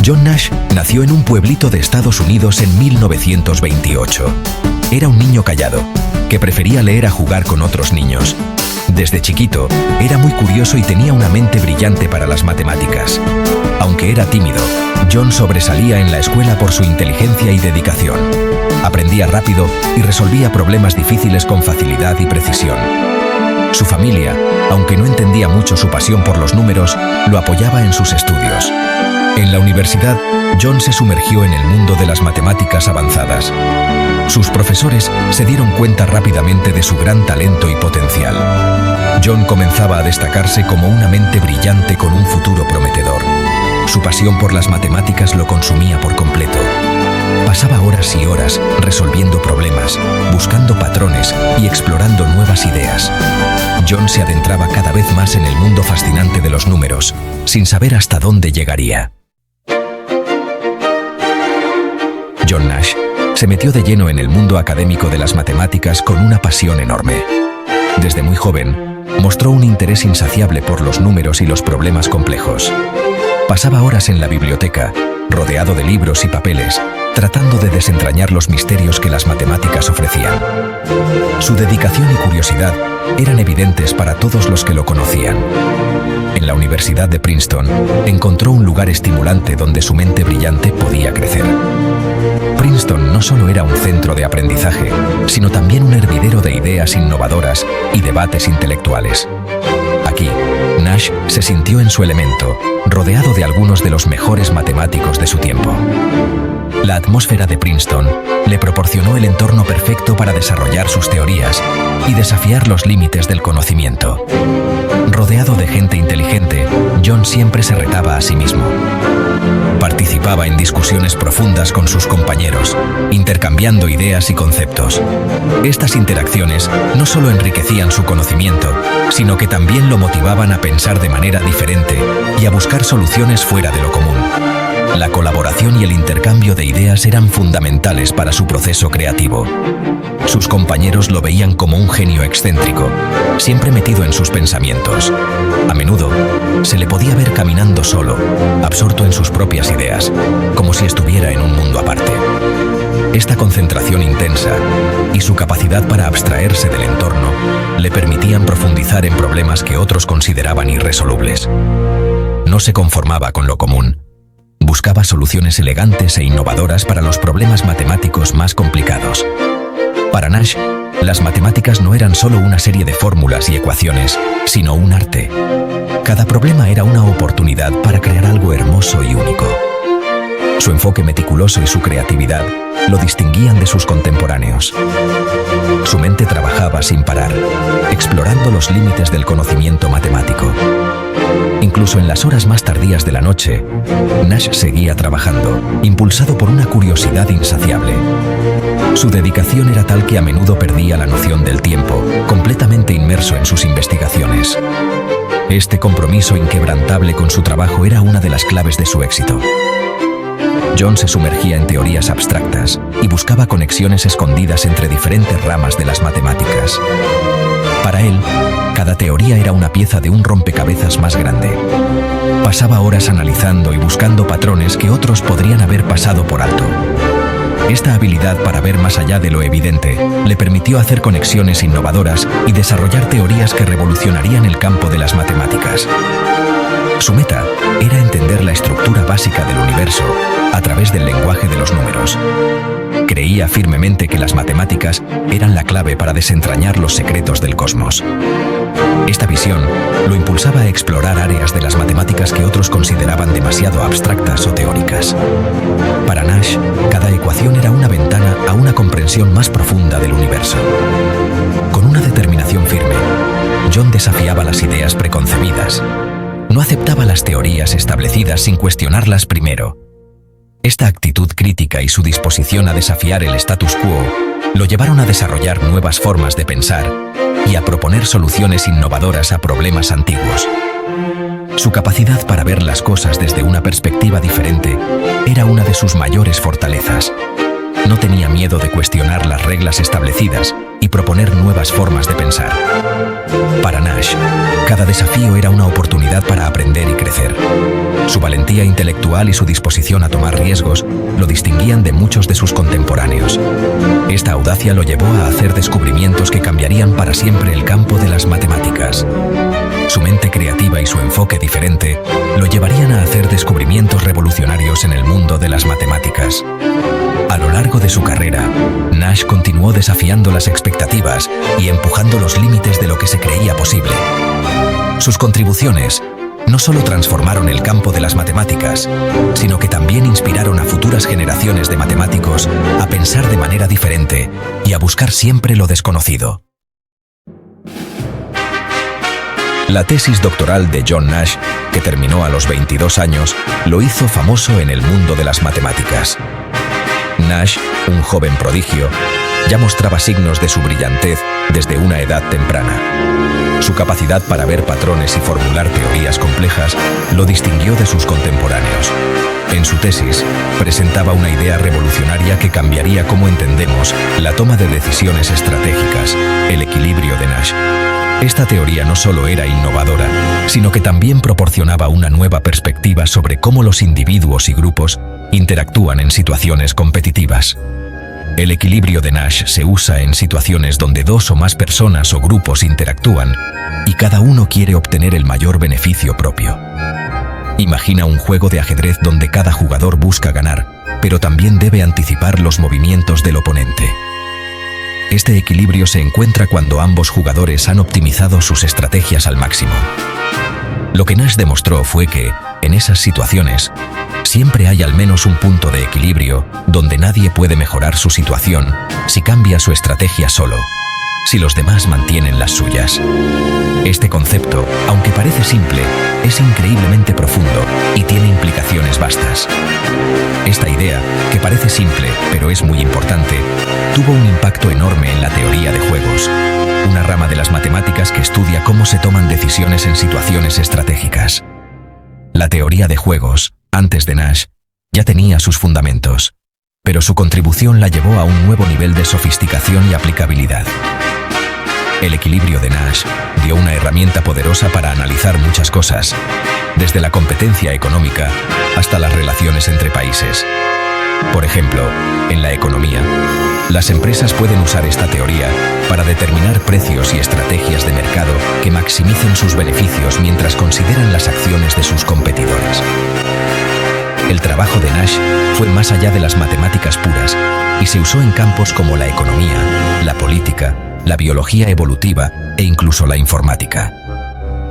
John Nash nació en un pueblito de Estados Unidos en 1928. Era un niño callado, que prefería leer a jugar con otros niños. Desde chiquito, era muy curioso y tenía una mente brillante para las matemáticas. Aunque era tímido, John sobresalía en la escuela por su inteligencia y dedicación. Aprendía rápido y resolvía problemas difíciles con facilidad y precisión. Su familia, aunque no entendía mucho su pasión por los números, lo apoyaba en sus estudios. En la universidad, John se sumergió en el mundo de las matemáticas avanzadas. Sus profesores se dieron cuenta rápidamente de su gran talento y potencial. John comenzaba a destacarse como una mente brillante con un futuro prometedor. Su pasión por las matemáticas lo consumía por completo. Pasaba horas y horas resolviendo problemas, buscando patrones y explorando nuevas ideas. John se adentraba cada vez más en el mundo fascinante de los números, sin saber hasta dónde llegaría. John Nash se metió de lleno en el mundo académico de las matemáticas con una pasión enorme. Desde muy joven, mostró un interés insaciable por los números y los problemas complejos. Pasaba horas en la biblioteca, rodeado de libros y papeles, tratando de desentrañar los misterios que las matemáticas ofrecían. Su dedicación y curiosidad eran evidentes para todos los que lo conocían. En la Universidad de Princeton, encontró un lugar estimulante donde su mente brillante podía crecer. Princeton no solo era un centro de aprendizaje, sino también un hervidero de ideas innovadoras y debates intelectuales. Aquí, Nash se sintió en su elemento, rodeado de algunos de los mejores matemáticos de su tiempo. La atmósfera de Princeton le proporcionó el entorno perfecto para desarrollar sus teorías y desafiar los límites del conocimiento. Rodeado de gente inteligente, John siempre se retaba a sí mismo. Participaba en discusiones profundas con sus compañeros, intercambiando ideas y conceptos. Estas interacciones no solo enriquecían su conocimiento, sino que también lo motivaban a pensar de manera diferente y a buscar soluciones fuera de lo común. La colaboración y el intercambio de ideas eran fundamentales para su proceso creativo. Sus compañeros lo veían como un genio excéntrico, siempre metido en sus pensamientos. A menudo, se le podía ver caminando solo, absorto en sus propias ideas, como si estuviera en un mundo aparte. Esta concentración intensa y su capacidad para abstraerse del entorno le permitían profundizar en problemas que otros consideraban irresolubles. No se conformaba con lo común. Buscaba soluciones elegantes e innovadoras para los problemas matemáticos más complicados. Para Nash, las matemáticas no eran solo una serie de fórmulas y ecuaciones, sino un arte. Cada problema era una oportunidad para crear algo hermoso y único. Su enfoque meticuloso y su creatividad lo distinguían de sus contemporáneos. Su mente trabajaba sin parar, explorando los límites del conocimiento matemático. Incluso en las horas más tardías de la noche, Nash seguía trabajando, impulsado por una curiosidad insaciable. Su dedicación era tal que a menudo perdía la noción del tiempo, completamente inmerso en sus investigaciones. Este compromiso inquebrantable con su trabajo era una de las claves de su éxito. John se sumergía en teorías abstractas y buscaba conexiones escondidas entre diferentes ramas de las matemáticas. Para él, cada teoría era una pieza de un rompecabezas más grande. Pasaba horas analizando y buscando patrones que otros podrían haber pasado por alto. Esta habilidad para ver más allá de lo evidente le permitió hacer conexiones innovadoras y desarrollar teorías que revolucionarían el campo de las matemáticas. Su meta era entender la estructura básica del universo a través del lenguaje de los números. Creía firmemente que las matemáticas eran la clave para desentrañar los secretos del cosmos. Esta visión lo impulsaba a explorar áreas de las matemáticas que otros consideraban demasiado abstractas o teóricas. Para Nash, cada ecuación era una ventana a una comprensión más profunda del universo. Con una determinación firme, John desafiaba las ideas preconcebidas. No aceptaba las teorías establecidas sin cuestionarlas primero. Esta actitud crítica y su disposición a desafiar el status quo lo llevaron a desarrollar nuevas formas de pensar y a proponer soluciones innovadoras a problemas antiguos. Su capacidad para ver las cosas desde una perspectiva diferente era una de sus mayores fortalezas. No tenía miedo de cuestionar las reglas establecidas y proponer nuevas formas de pensar. Para Nash, cada desafío era una oportunidad para aprender y crecer. Su valentía intelectual y su disposición a tomar riesgos lo distinguían de muchos de sus contemporáneos. Esta audacia lo llevó a hacer descubrimientos que cambiarían para siempre el campo de las matemáticas. Su mente creativa y su enfoque diferente lo llevarían a hacer descubrimientos revolucionarios en el mundo de las matemáticas. A lo largo de su carrera, Nash continuó desafiando las expectativas y empujando los límites de lo que se creía posible. Sus contribuciones no solo transformaron el campo de las matemáticas, sino que también inspiraron a futuras generaciones de matemáticos a pensar de manera diferente y a buscar siempre lo desconocido. La tesis doctoral de John Nash, que terminó a los 22 años, lo hizo famoso en el mundo de las matemáticas. Nash, un joven prodigio, ya mostraba signos de su brillantez desde una edad temprana. Su capacidad para ver patrones y formular teorías complejas lo distinguió de sus contemporáneos. En su tesis, presentaba una idea revolucionaria que cambiaría cómo entendemos la toma de decisiones estratégicas, el equilibrio de Nash. Esta teoría no solo era innovadora, sino que también proporcionaba una nueva perspectiva sobre cómo los individuos y grupos interactúan en situaciones competitivas. El equilibrio de Nash se usa en situaciones donde dos o más personas o grupos interactúan y cada uno quiere obtener el mayor beneficio propio. Imagina un juego de ajedrez donde cada jugador busca ganar, pero también debe anticipar los movimientos del oponente. Este equilibrio se encuentra cuando ambos jugadores han optimizado sus estrategias al máximo. Lo que Nash demostró fue que, en esas situaciones, siempre hay al menos un punto de equilibrio donde nadie puede mejorar su situación si cambia su estrategia solo, si los demás mantienen las suyas. Este concepto, aunque parece simple, es increíblemente profundo y tiene implicaciones vastas. Esta idea, que parece simple pero es muy importante, tuvo un impacto enorme en la teoría de juegos, una rama de las matemáticas que estudia cómo se toman decisiones en situaciones estratégicas. La teoría de juegos, antes de Nash, ya tenía sus fundamentos, pero su contribución la llevó a un nuevo nivel de sofisticación y aplicabilidad. El equilibrio de Nash dio una herramienta poderosa para analizar muchas cosas, desde la competencia económica hasta las relaciones entre países. Por ejemplo, en la economía, las empresas pueden usar esta teoría para determinar precios y estrategias de mercado que maximicen sus beneficios mientras consideran las acciones de sus competidores. El trabajo de Nash fue más allá de las matemáticas puras y se usó en campos como la economía, la política, la biología evolutiva e incluso la informática.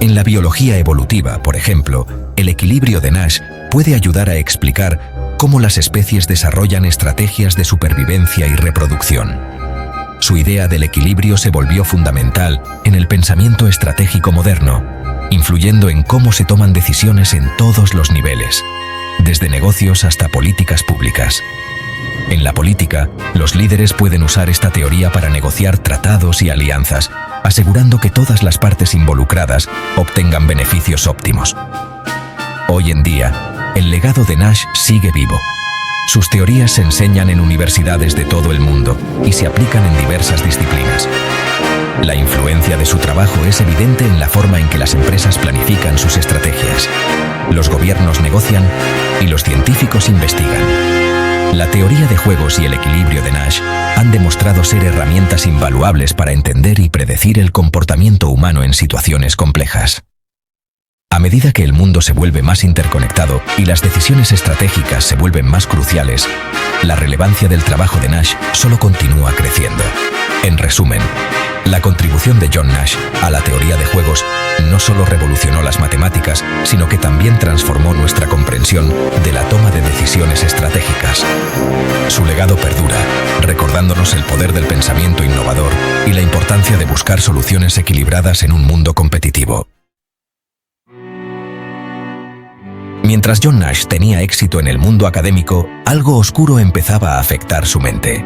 En la biología evolutiva, por ejemplo, el equilibrio de Nash puede ayudar a explicar cómo las especies desarrollan estrategias de supervivencia y reproducción. Su idea del equilibrio se volvió fundamental en el pensamiento estratégico moderno, influyendo en cómo se toman decisiones en todos los niveles, desde negocios hasta políticas públicas. En la política, los líderes pueden usar esta teoría para negociar tratados y alianzas, asegurando que todas las partes involucradas obtengan beneficios óptimos. Hoy en día, el legado de Nash sigue vivo. Sus teorías se enseñan en universidades de todo el mundo y se aplican en diversas disciplinas. La influencia de su trabajo es evidente en la forma en que las empresas planifican sus estrategias, los gobiernos negocian y los científicos investigan. La teoría de juegos y el equilibrio de Nash han demostrado ser herramientas invaluables para entender y predecir el comportamiento humano en situaciones complejas. A medida que el mundo se vuelve más interconectado y las decisiones estratégicas se vuelven más cruciales, la relevancia del trabajo de Nash solo continúa creciendo. En resumen, la contribución de John Nash a la teoría de juegos no solo revolucionó las matemáticas, sino que también transformó nuestra comprensión de la toma de decisiones estratégicas. Su legado perdura, recordándonos el poder del pensamiento innovador y la importancia de buscar soluciones equilibradas en un mundo competitivo. Mientras John Nash tenía éxito en el mundo académico, algo oscuro empezaba a afectar su mente.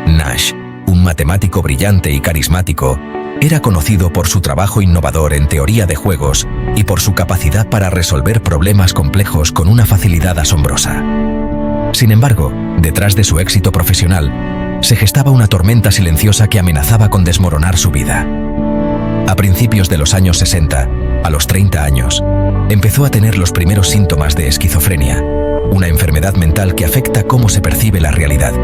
Nash, un matemático brillante y carismático, era conocido por su trabajo innovador en teoría de juegos y por su capacidad para resolver problemas complejos con una facilidad asombrosa. Sin embargo, detrás de su éxito profesional, se gestaba una tormenta silenciosa que amenazaba con desmoronar su vida. A principios de los años 60, a los 30 años, empezó a tener los primeros síntomas de esquizofrenia, una enfermedad mental que afecta cómo se percibe la realidad.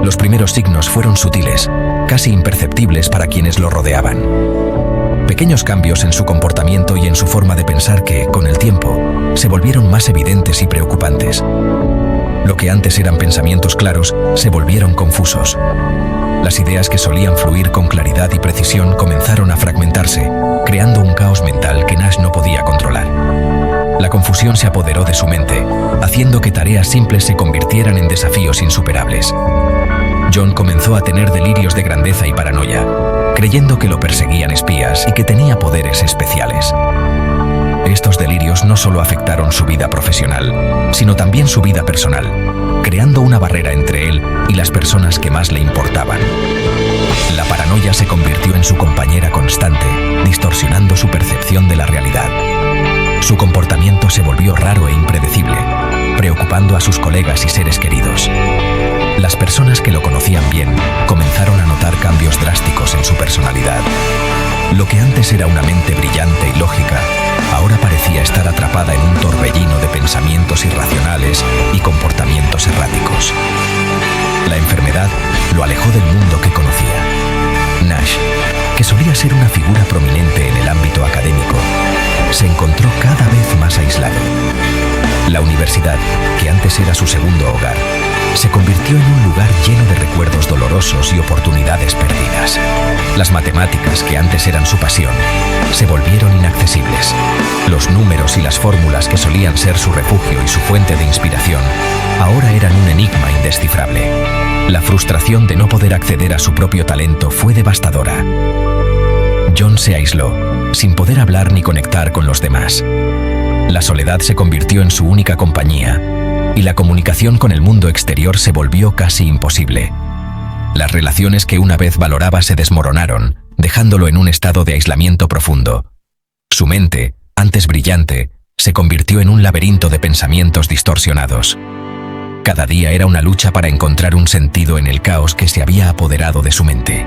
Los primeros signos fueron sutiles, casi imperceptibles para quienes lo rodeaban. Pequeños cambios en su comportamiento y en su forma de pensar que, con el tiempo, se volvieron más evidentes y preocupantes. Lo que antes eran pensamientos claros se volvieron confusos. Las ideas que solían fluir con claridad y precisión comenzaron a fragmentarse, creando un caos mental que Nash no podía controlar. La confusión se apoderó de su mente, haciendo que tareas simples se convirtieran en desafíos insuperables. John comenzó a tener delirios de grandeza y paranoia, creyendo que lo perseguían espías y que tenía poderes especiales. Estos delirios no solo afectaron su vida profesional, sino también su vida personal, creando una barrera entre él y las personas que más le importaban. La paranoia se convirtió en su compañera constante, distorsionando su percepción de la realidad. Su comportamiento se volvió raro e impredecible, preocupando a sus colegas y seres queridos. Las personas que lo conocían bien comenzaron a notar cambios drásticos en su personalidad. Lo que antes era una mente brillante y lógica, ahora parecía estar atrapada en un torbellino de pensamientos irracionales y comportamientos erráticos. La enfermedad lo alejó del mundo que conocía. Nash, que solía ser una figura prominente en el ámbito académico, se encontró cada vez más aislado. La universidad, que antes era su segundo hogar, se convirtió en un lugar lleno de recuerdos dolorosos y oportunidades perdidas. Las matemáticas, que antes eran su pasión, se volvieron inaccesibles. Los números y las fórmulas que solían ser su refugio y su fuente de inspiración, ahora eran un enigma indescifrable. La frustración de no poder acceder a su propio talento fue devastadora. John se aisló, sin poder hablar ni conectar con los demás. La soledad se convirtió en su única compañía, y la comunicación con el mundo exterior se volvió casi imposible. Las relaciones que una vez valoraba se desmoronaron, dejándolo en un estado de aislamiento profundo. Su mente, antes brillante, se convirtió en un laberinto de pensamientos distorsionados. Cada día era una lucha para encontrar un sentido en el caos que se había apoderado de su mente.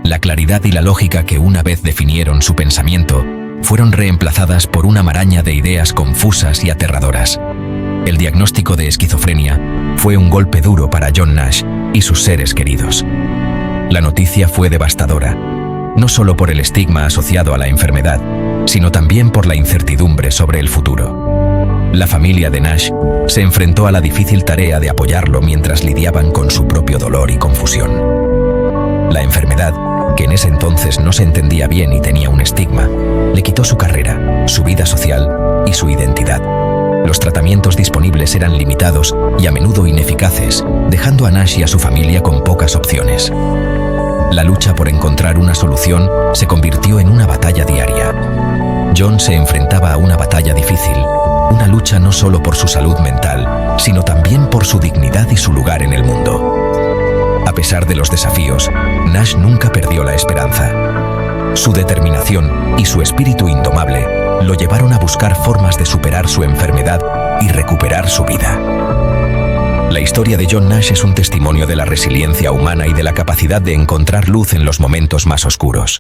La claridad y la lógica que una vez definieron su pensamiento fueron reemplazadas por una maraña de ideas confusas y aterradoras. El diagnóstico de esquizofrenia fue un golpe duro para John Nash y sus seres queridos. La noticia fue devastadora, no solo por el estigma asociado a la enfermedad, sino también por la incertidumbre sobre el futuro. La familia de Nash se enfrentó a la difícil tarea de apoyarlo mientras lidiaban con su propio dolor y confusión. La enfermedad, que en ese entonces no se entendía bien y tenía un estigma, le quitó su carrera, su vida social y su identidad. Los tratamientos disponibles eran limitados y a menudo ineficaces, dejando a Nash y a su familia con pocas opciones. La lucha por encontrar una solución se convirtió en una batalla diaria. John se enfrentaba a una batalla difícil, una lucha no solo por su salud mental, sino también por su dignidad y su lugar en el mundo. A pesar de los desafíos, Nash nunca perdió la esperanza. Su determinación y su espíritu indomable lo llevaron a buscar formas de superar su enfermedad y recuperar su vida. La historia de John Nash es un testimonio de la resiliencia humana y de la capacidad de encontrar luz en los momentos más oscuros.